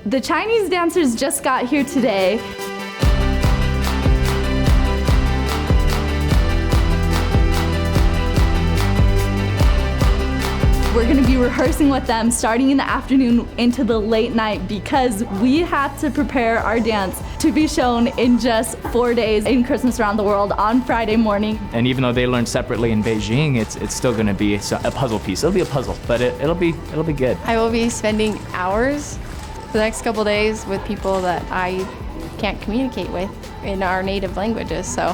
The Chinese dancers just got here today. We're going to be rehearsing with them starting in the afternoon into the late night because we have to prepare our dance to be shown in just 4 days in Christmas Around the World on Friday morning. And even though they learn separately in Beijing, it's still going to be a puzzle piece. It'll be a puzzle, but it'll be good. I will be spending hours the next couple days with people that I can't communicate with in our native languages, so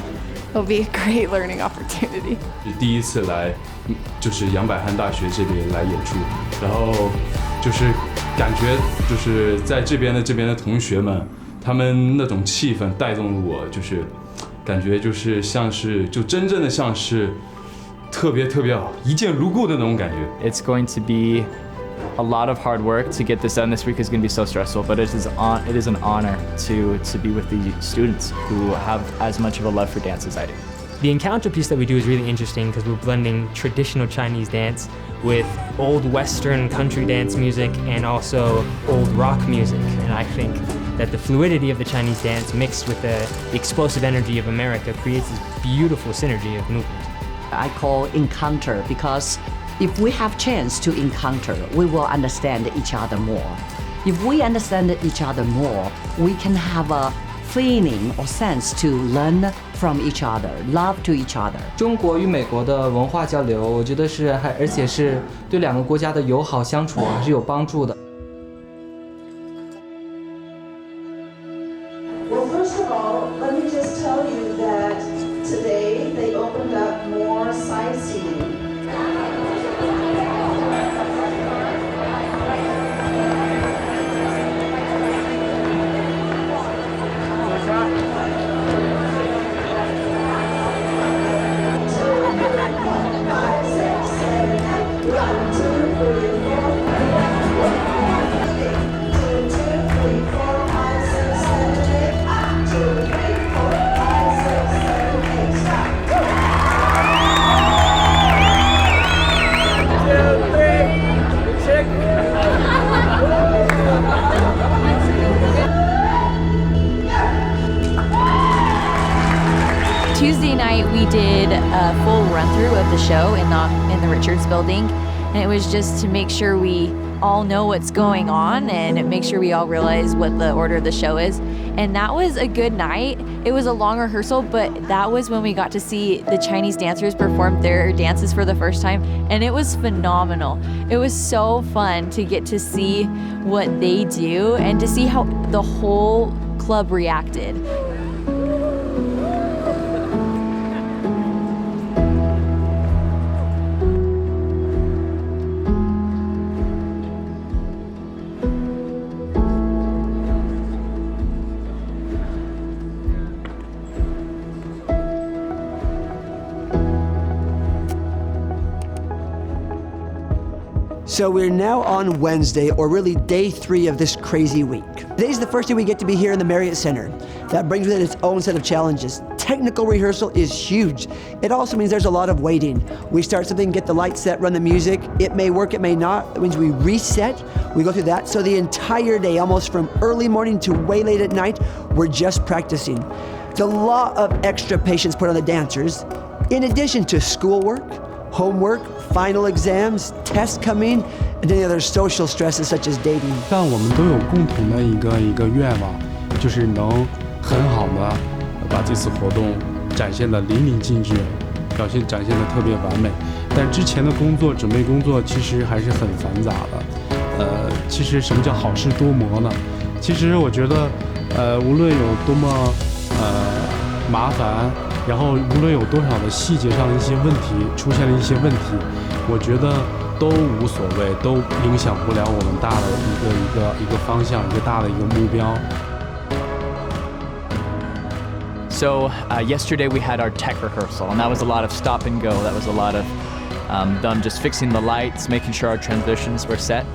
it'll be a great learning opportunity. 第一次来就是杨百翰大学这边来演出，然后就是感觉就是在这边的同学们，他们那种气氛带动了我，就是感觉就是像是就真正的像是特别好，一见如故的那种感觉。 It's going to be a lot of hard work to get this done. This week is going to be so stressful, but it is an honor to be with the students who have as much of a love for dance as I do. The encounter piece that we do is really interesting because we're blending traditional Chinese dance with old Western country dance music and also old rock music. And I think that the fluidity of the Chinese dance mixed with the explosive energy of America creates this beautiful synergy of movement. I call encounter because if we have chance to encounter, we will understand each other more. If we understand each other more, we can have a feeling or sense to learn from each other, love to each other. 中国与美国的文化交流，我觉得而且是对两个国家的友好相处还是有帮助的。 Well, first of all, let me just tell you that today they opened up more sightseeing. Tuesday night we did a full run-through of the show in the Richards building, and it was just to make sure we all know what's going on and make sure we all realize what the order of the show is. And that was a good night. It was a long rehearsal, but that was when we got to see the Chinese dancers perform their dances for the first time, and it was phenomenal. It was so fun to get to see what they do and to see how the whole club reacted. So we're now on Wednesday, or really day 3 of this crazy week. Today's the first day we get to be here in the Marriott Center. That brings with it its own set of challenges. Technical rehearsal is huge. It also means there's a lot of waiting. We start something, get the lights set, run the music. It may work, it may not. That means we reset, we go through that. So the entire day, almost from early morning to way late at night, we're just practicing. It's a lot of extra patience put on the dancers, in addition to schoolwork, homework, final exams, tests coming, and any other social stresses such as dating. 但我们都有共同的一个愿望，就是能很好的把这次活动展现得淋漓尽致，展现得特别完美。但之前的准备工作其实还是很繁杂的。其实什么叫好事多磨呢？其实我觉得，无论有多么麻烦。 然后无论有多少的细节上的一些问题出现了一些问题，我觉得都无所谓，都影响不了我们大的一个方向，一个大的一个目标。 So yesterday we had our tech rehearsal, and that was a lot of stop and go. That was a lot of them just fixing the lights, making sure our transitions were set.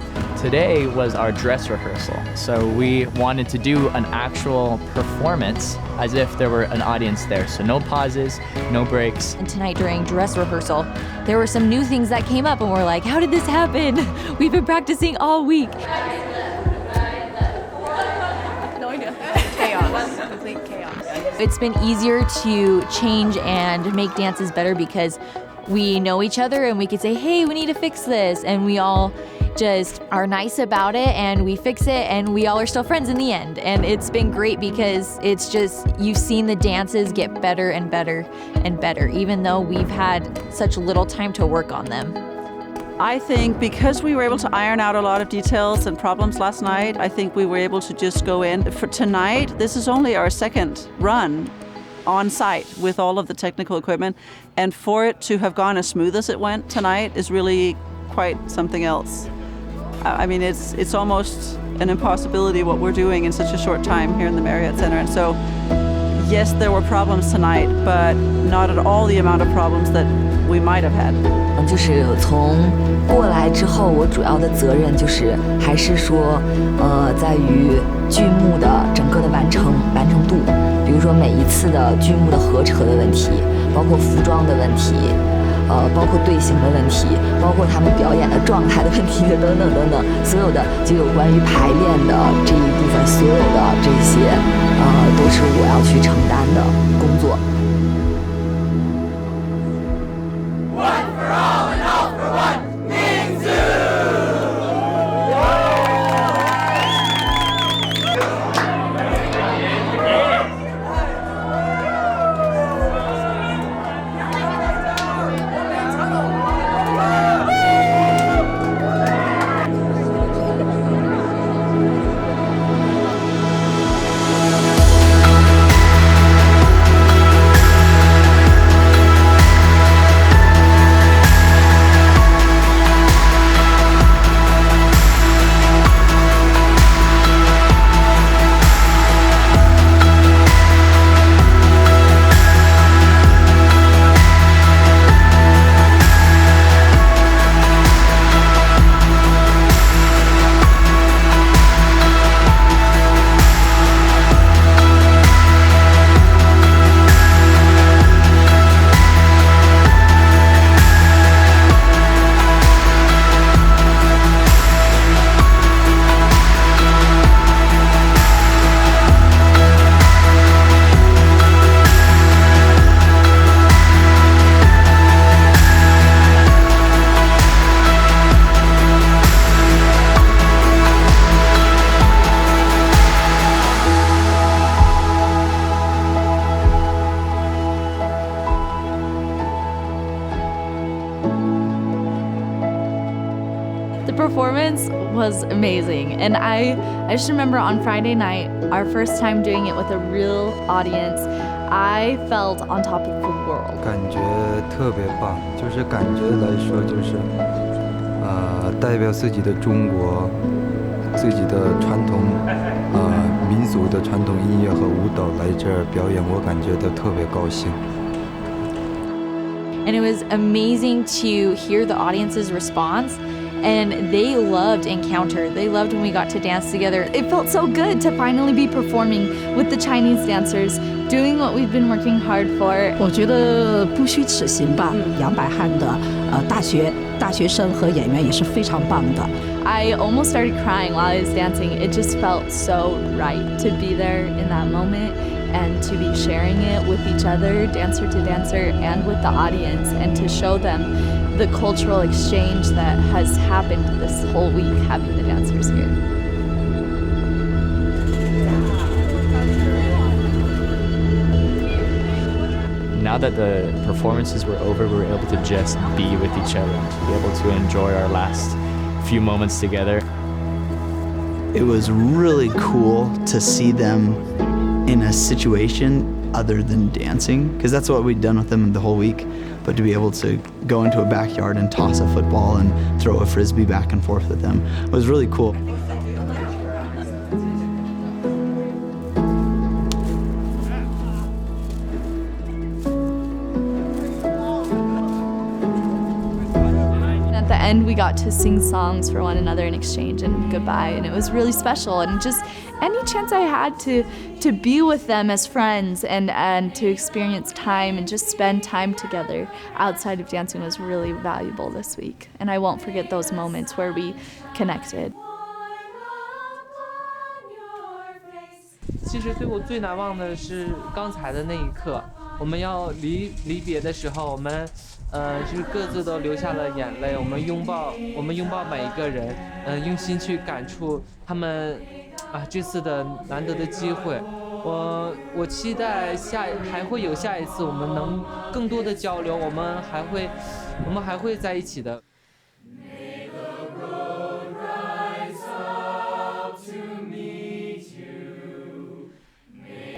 Today was our dress rehearsal. So we wanted to do an actual performance as if there were an audience there. So no pauses, no breaks. And tonight during dress rehearsal, there were some new things that came up and we're like, how did this happen? We've been practicing all week. It's been easier to change and make dances better because we know each other and we could say, hey, we need to fix this. And we all just are nice about it and we fix it and we all are still friends in the end. And it's been great because it's just, you've seen the dances get better and better and better, even though we've had such little time to work on them. I think because we were able to iron out a lot of details and problems last night, I think we were able to just go in. For tonight, this is only our second run on site with all of the technical equipment, and for it to have gone as smooth as it went tonight is really quite something else. I mean, it's almost an impossibility what we're doing in such a short time here in the Marriott Center. And so, yes, there were problems tonight, but not at all the amount of problems that we might have had. 就是从过来之后，我主要的责任就是还是说，在于剧目的整个的完成度，比如说每一次的剧目的合扯的问题，包括服装的问题。包括队形的问题，包括他们表演的状态的问题等等等等，所有的就有关于排练的这一部分，所有的这些都是我要去承担的工作。One for all and all for one, Minzu! The performance was amazing, and I just remember on Friday night, our first time doing it with a real audience, I felt on top of the world. 感觉特别棒，就是感觉来说就是代表自己的中国，自己的传统民族的传统音乐和舞蹈来这儿表演，我感觉到特别高兴。And it was amazing to hear the audience's response. And they loved Encounter. They loved when we got to dance together. It felt so good to finally be performing with the Chinese dancers, doing what we've been working hard for. 我觉得不虚此行吧。杨百翰的大学生和演员也是非常棒的。I almost started crying while I was dancing. It just felt so right to be there in that moment and to be sharing it with each other, dancer to dancer, and with the audience, and to show them the cultural exchange that has happened this whole week having the dancers here. Now that the performances were over, we were able to just be with each other, to be able to enjoy our last few moments together. It was really cool to see them in a situation other than dancing, because that's what we'd done with them the whole week. But to be able to go into a backyard and toss a football and throw a frisbee back and forth with them was really cool. At the end, we got to sing songs for one another in exchange and goodbye, and it was really special. And just any chance I had to be with them as friends and to experience time and just spend time together outside of dancing was really valuable this week. And I won't forget those moments where we connected. 其实对我最难忘的是刚才的那一刻，我们要离别的时候，我们就是各自都流下了眼泪，我们拥抱每一个人，用心去感触他们这次的难得的机会。我期待还会有下一次，我们能更多的交流，我们还会在一起的。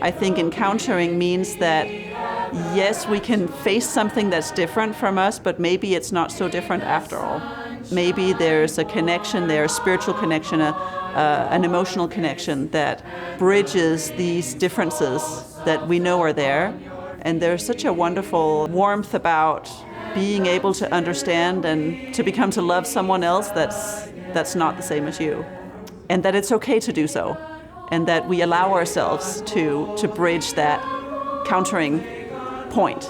I think encountering means that, yes, we can face something that's different from us, but maybe it's not so different after all. Maybe there's a connection there, a spiritual connection, an emotional connection that bridges these differences that we know are there. And there's such a wonderful warmth about being able to understand and to become to love someone else that's not the same as you. And that it's okay to do so. And that we allow ourselves to bridge that countering point.